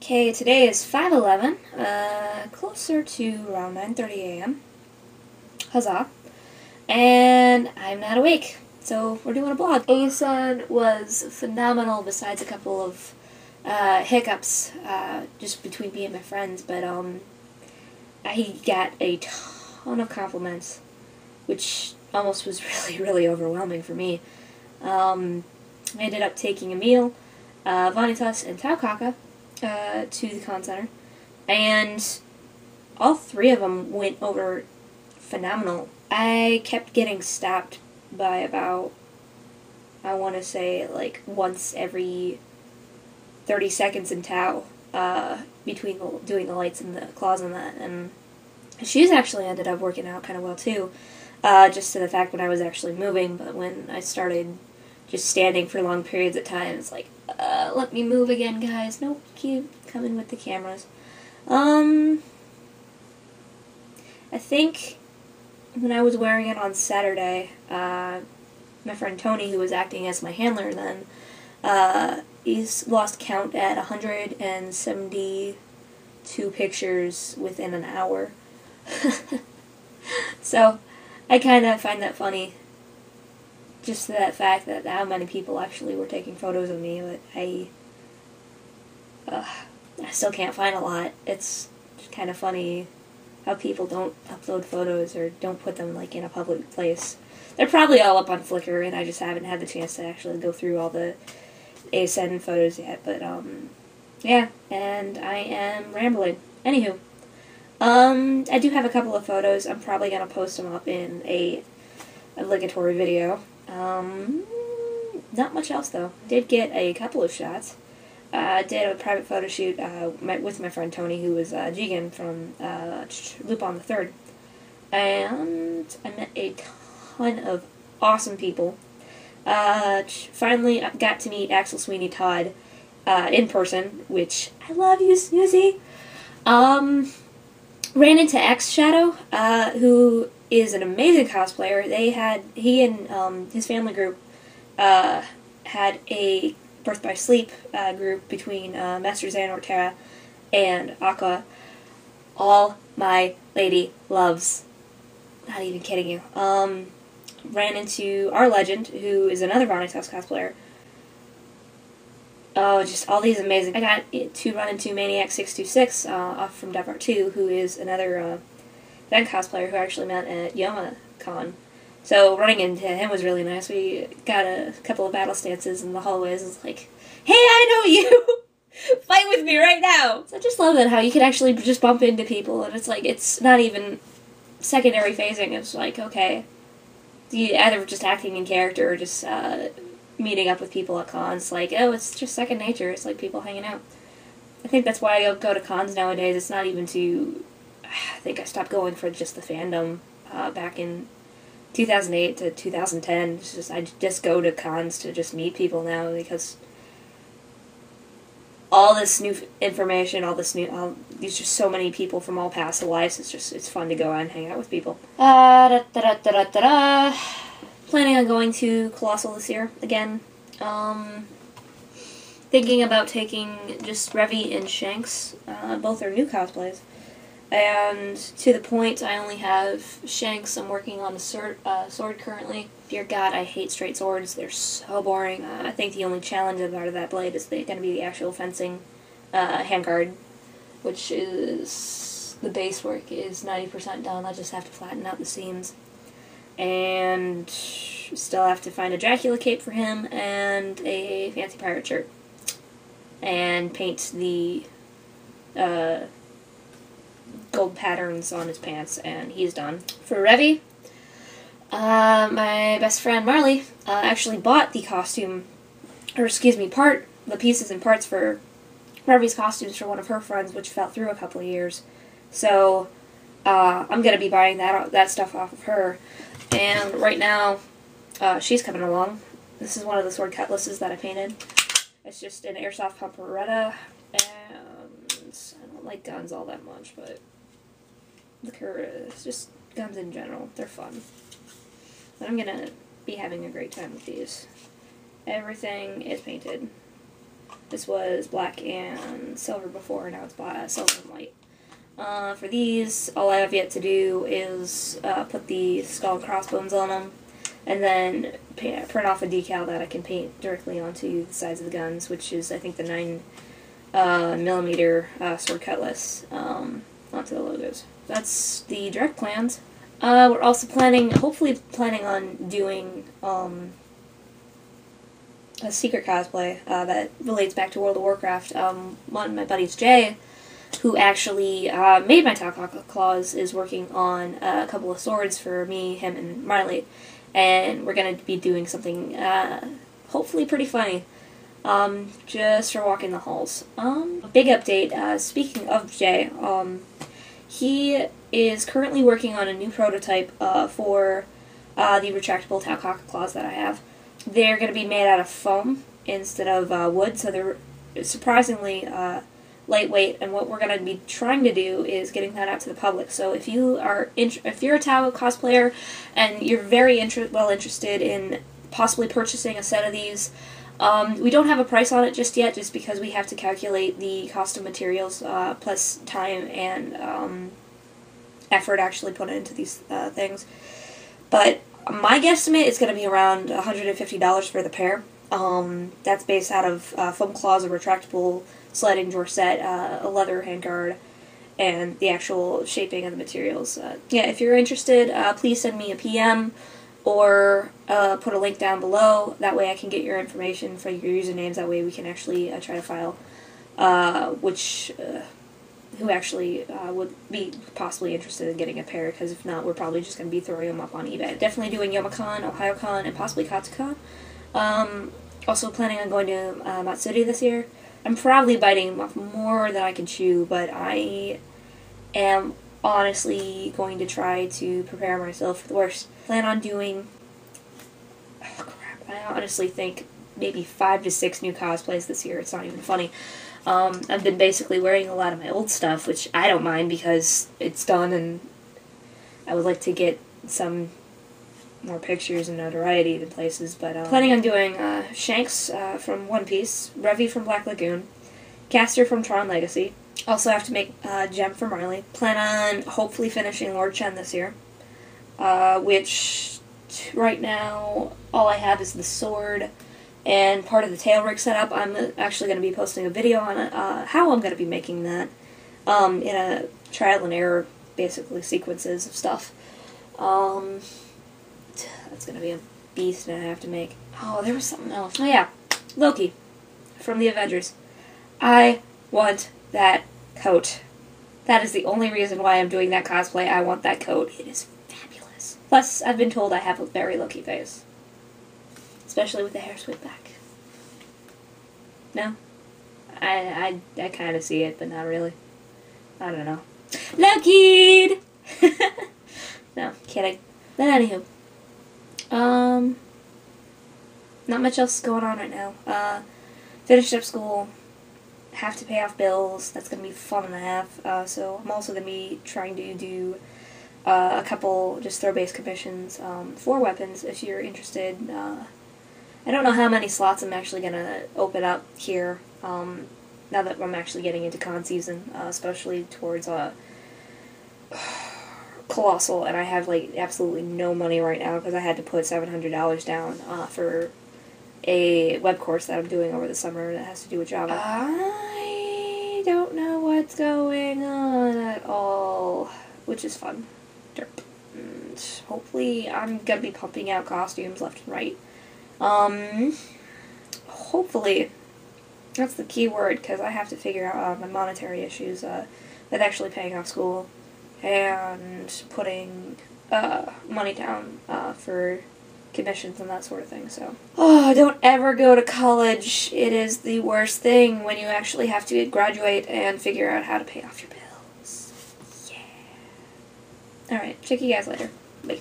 Okay, today is 5/11, closer to around 9:30 a.m. Huzzah. And I'm not awake, so we're doing a blog. ACEN was phenomenal besides a couple of hiccups just between me and my friends, but I got a ton of compliments, which almost was really overwhelming for me. I ended up taking Emil, Vanitas, and Taokaka to the con center, and all three of them went over phenomenal. I kept getting stopped by about, I want to say, like once every 30 seconds in Tao, between doing the lights and the claws and that, and she's actually ended up working out kind of well too, just to the fact when I was actually moving, but when I started just standing for long periods of time, it's like, let me move again, guys. Nope, keep coming with the cameras. I think when I was wearing it on Saturday, my friend Tony, who was acting as my handler then, he's lost count at 172 pictures within an hour. So, I kind of find that funny. Just that fact that how many people actually were taking photos of me, but I still can't find a lot. It's kind of funny how people don't upload photos or don't put them like in a public place. They're probably all up on Flickr, and I just haven't had the chance to actually go through all the ACEN photos yet. But yeah, and I am rambling. Anywho, I do have a couple of photos. I'm probably gonna post them up in a obligatory video. Not much else though. Did get a couple of shots. Did a private photo shoot with my friend Tony, who was Jigen from Lupin the Third, and I met a ton of awesome people. Finally, I got to meet Axel Sweeney Todd in person, which I love you, Snoozy. Ran into X Shadow, who is an amazing cosplayer. He and his family group had a Birth by Sleep group between Master Xehanort Terra and Aqua. All my lady loves. Not even kidding you. Ran into our legend, who is another Vanitas cosplayer. Oh, just all these amazing. I got to run into Maniac 626 off from DevArt 2, who is another Ven cosplayer who I actually met at YomaCon. So running into him was really nice. We got a couple of battle stances in the hallways. It's like, hey, I know you! Fight with me right now! So I just love that how you can actually just bump into people, and it's like, it's not even secondary phasing. It's like, okay, you either just acting in character or just meeting up with people at cons. Like, oh, it's just second nature. It's like people hanging out. I think that's why I go to cons nowadays. It's not even to... I think I stopped going for just the fandom back in 2008 to 2010. It's just, I just go to cons to just meet people now, because all this new information, there's just so many people from all past lives. It's fun to go out and hang out with people. Planning on going to Colossal this year again. Thinking about taking just Revy and Shanks. Both are new cosplays. And to the point, I only have Shanks. I'm working on the sword currently. Dear God, I hate straight swords. They're so boring. I think the only challenge out of that blade is going to be the actual fencing handguard, which is the base work is 90% done. I just have to flatten out the seams. And still have to find a Dracula cape for him and a fancy pirate shirt. And paint the gold patterns on his pants, and he's done. For Revy, my best friend Marley actually bought the costume, or excuse me, the pieces and parts for Revy's costumes for one of her friends, which fell through a couple of years. So I'm gonna be buying that stuff off of her. And right now, she's coming along. This is one of the sword cutlasses that I painted. It's just an airsoft Pumperetta, and I don't like guns all that much, but look at her, it's just guns in general. They're fun. But I'm gonna be having a great time with these. Everything is painted. This was black and silver before, now it's silver and white. For these, all I have yet to do is put the skull and crossbones on them, and then print off a decal that I can paint directly onto the sides of the guns, which is, I think, the 9mm sword cutlass onto the logos. That's the direct plans. We're also hopefully planning on doing a secret cosplay that relates back to World of Warcraft. One of my buddies, Jay, who actually made my Taokaka Claws, is working on a couple of swords for me, him, and Marley, and we're going to be doing something hopefully pretty funny, just for walking the halls. A big update, speaking of Jay, he is currently working on a new prototype for the retractable Taokaka Claws that I have. They're going to be made out of foam instead of wood, so they're surprisingly lightweight, and what we're going to be trying to do is getting that out to the public. So if you're a Tao cosplayer and you're very interested in possibly purchasing a set of these, we don't have a price on it just yet, just because we have to calculate the cost of materials plus time and effort actually put into these things. But my guesstimate is going to be around $150 for the pair. That's based out of foam claws, a retractable sliding drawer set, a leather handguard, and the actual shaping of the materials. Yeah, if you're interested, please send me a PM or put a link down below. That way I can get your information for your usernames. That way we can actually try to file who actually would be possibly interested in getting a pair, because if not, we're probably just going to be throwing them up on eBay. Definitely doing YomaCon, OhioCon, and possibly Katsucon. Also planning on going to Matsuri this year. I'm probably biting off more than I can chew, but I am honestly going to try to prepare myself for the worst. Plan on doing, oh crap, I honestly think maybe 5 to 6 new cosplays this year. It's not even funny. I've been basically wearing a lot of my old stuff, which I don't mind because it's done, and I would like to get some more pictures and notoriety in places. But planning on doing Shanks from One Piece, Revy from Black Lagoon, Caster from Tron Legacy. Also have to make Gem from Marley. Plan on hopefully finishing Lord Chen this year, which right now all I have is the sword and part of the tail rig setup. I'm actually going to be posting a video on how I'm going to be making that in a trial and error, basically, sequences of stuff. That's going to be a beast that I have to make. Oh, there was something else. Oh yeah, Loki from the Avengers. I want that coat. That is the only reason why I'm doing that cosplay. I want that coat. It is fabulous. Plus, I've been told I have a very Loki face. Especially with the hair swept back. No? I kind of see it, but not really. I don't know. Loki! No, kidding. But anywho. Not much else going on right now. Finished up school. Have to pay off bills. That's going to be fun and a half. So I'm also going to be trying to do a couple just throw-based commissions for weapons if you're interested. I don't know how many slots I'm actually going to open up here now that I'm actually getting into con season, especially towards Colossal, and I have like absolutely no money right now because I had to put $700 down for a web course that I'm doing over the summer that has to do with Java. I don't know what's going on at all, which is fun. Derp. And hopefully I'm going to be pumping out costumes left and right. Hopefully, that's the key word, because I have to figure out my monetary issues with actually paying off school and putting money down for commissions and that sort of thing. So, don't ever go to college. It is the worst thing when you actually have to graduate and figure out how to pay off your bills. Yeah. Alright, check you guys later. Bye.